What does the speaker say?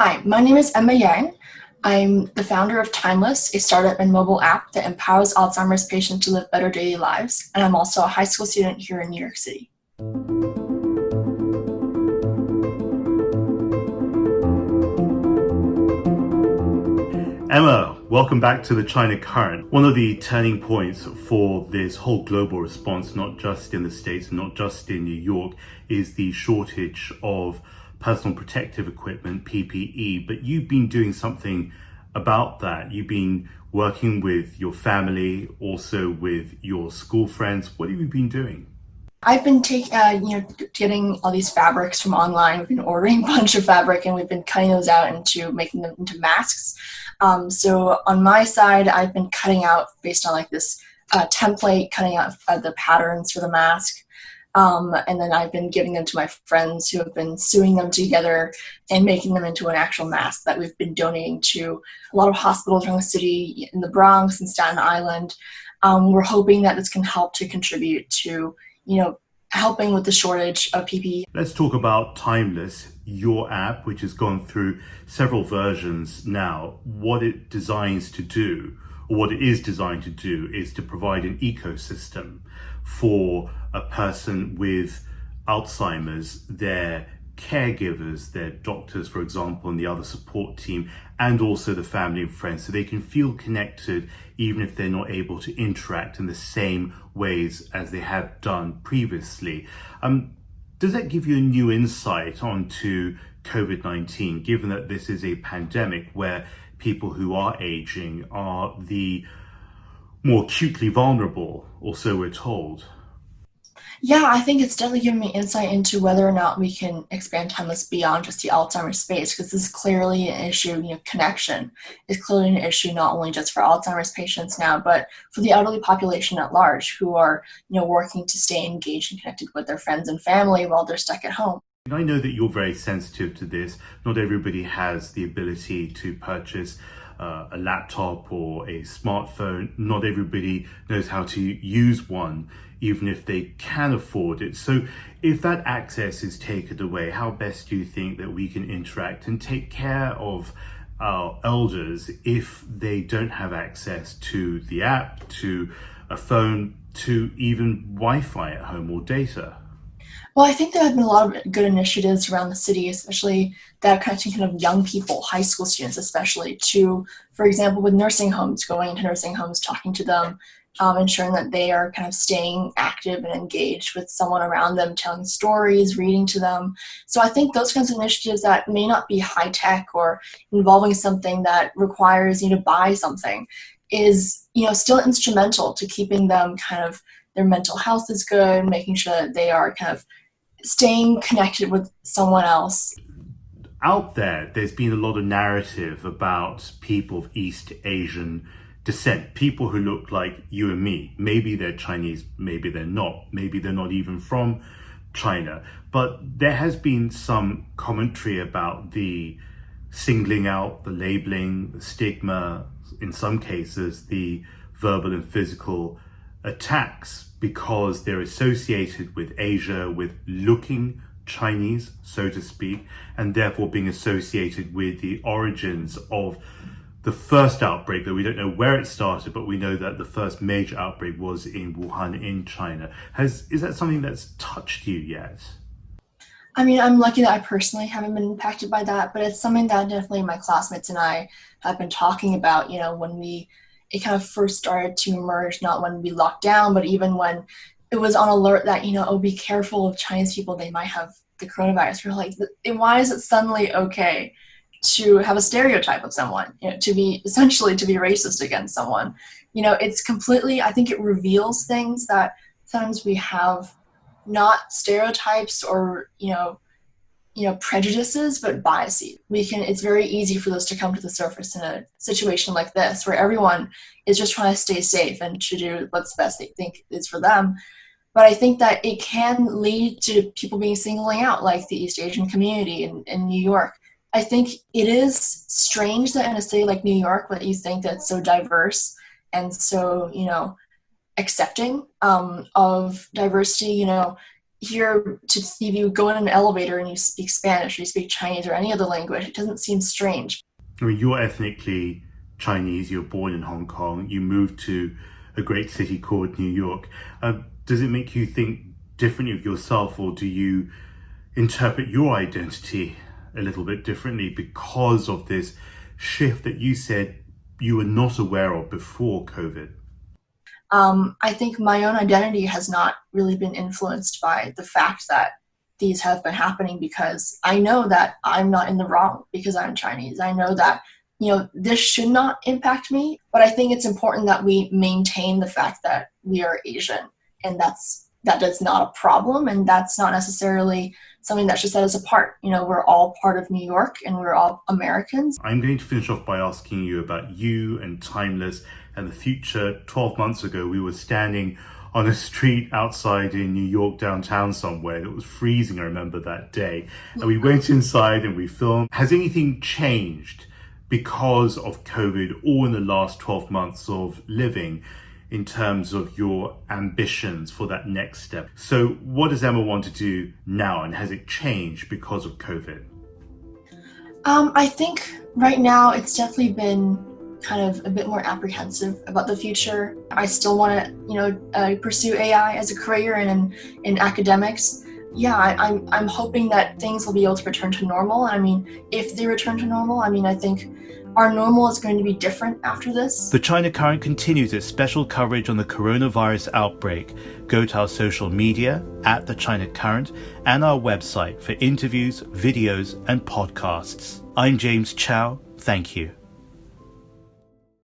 Hi, my name is Emma Yang. I'm the founder of Timeless, a startup and mobile app that empowers Alzheimer's patients to live better daily lives, and I'm also a high school student here in New York City. Emma, welcome back to the China Current. One of the turning points for this whole global response, not just in the States, not just in New York, is the shortage of personal protective equipment, PPE, but you've been doing something about that. You've been working with your family, also with your school friends. What have you been doing? I've been getting all these fabrics from online. We've been ordering a bunch of fabric and we've been cutting those out into making them into masks. So on my side, I've been cutting out based on like this template, cutting out the patterns for the mask. And then I've been giving them to my friends who have been sewing them together and making them into an actual mask that we've been donating to a lot of hospitals around the city, in the Bronx and Staten Island. We're hoping that this can help to contribute to, helping with the shortage of PPE. Let's talk about Timeless, your app, which has gone through several versions now. What it designs to do, or what it is designed to do, is to provide an ecosystem for a person with Alzheimer's, their caregivers, their doctors, for example, and the other support team, and also the family and friends, so they can feel connected even if they're not able to interact in the same ways as they have done previously. Does that give you a new insight onto COVID-19, given that this is a pandemic where people who are aging are the more acutely vulnerable, or so we're told? Yeah, I think it's definitely given me insight into whether or not we can expand Timeless beyond just the Alzheimer's space, because this is clearly an issue. Connection is clearly an issue not only just for Alzheimer's patients now, but for the elderly population at large who are, working to stay engaged and connected with their friends and family while they're stuck at home. I know that you're very sensitive to this. Not everybody has the ability to purchase a laptop or a smartphone. Not everybody knows how to use one, even if they can afford it. So if that access is taken away, how best do you think that we can interact and take care of our elders if they don't have access to the app, to a phone, to even Wi-Fi at home or data? Well, I think there have been a lot of good initiatives around the city, especially that connecting kind of young people, high school students especially, to, for example, with nursing homes, going into nursing homes, talking to them, ensuring that they are kind of staying active and engaged with someone around them, telling stories, reading to them. So I think those kinds of initiatives that may not be high tech or involving something that requires you to buy something is, still instrumental to keeping them kind of, their mental health is good, making sure that they are kind of staying connected with someone else. Out there's been a lot of narrative about people of East Asian descent, people who look like you and me. Maybe they're Chinese, maybe they're not even from China. But there has been some commentary about the singling out, the labeling, the stigma, in some cases, the verbal and physical attacks, because they're associated with Asia, with looking Chinese, so to speak, and therefore being associated with the origins of the first outbreak, that we don't know where it started, but we know that the first major outbreak was in Wuhan in China. Is that something that's touched you yet? I mean, I'm lucky that I personally haven't been impacted by that, but it's something that definitely my classmates and I have been talking about, when it kind of first started to emerge, not when we locked down, but even when it was on alert that, oh, be careful of Chinese people, they might have the coronavirus. We're like, why is it suddenly okay to have a stereotype of someone, to be racist against someone? It's completely, I think it reveals things that sometimes we have not stereotypes or, prejudices, but biases. It's very easy for those to come to the surface in a situation like this, where everyone is just trying to stay safe and to do what's best they think is for them. But I think that it can lead to people being singling out, like the East Asian community in New York. I think it is strange that in a city like New York, that you think that's so diverse and so, accepting of diversity, here, if you go in an elevator and you speak Spanish or you speak Chinese or any other language, it doesn't seem strange. I mean, you're ethnically Chinese, you're born in Hong Kong, you moved to a great city called New York. Does it make you think differently of yourself, or do you interpret your identity a little bit differently because of this shift that you said you were not aware of before COVID? I think my own identity has not really been influenced by the fact that these have been happening, because I know that I'm not in the wrong because I'm Chinese. I know that, this should not impact me, but I think it's important that we maintain the fact that we are Asian, and that is not a problem, and that's not necessarily something that should set us apart. We're all part of New York and we're all Americans. I'm going to finish off by asking you about you and Timeless and the future. 12 months ago, we were standing on a street outside in New York downtown somewhere. It was freezing, I remember that day. And we went inside and we filmed. Has anything changed because of COVID or in the last 12 months of living in terms of your ambitions for that next step? So what does Emma want to do now, and has it changed because of COVID? I think right now it's definitely been kind of a bit more apprehensive about the future. I still want to, pursue AI as a career and in academics. Yeah, I'm hoping that things will be able to return to normal. I mean, if they return to normal, I think our normal is going to be different after this. The China Current continues its special coverage on the coronavirus outbreak. Go to our social media at The China Current and our website for interviews, videos, and podcasts. I'm James Chow. Thank you.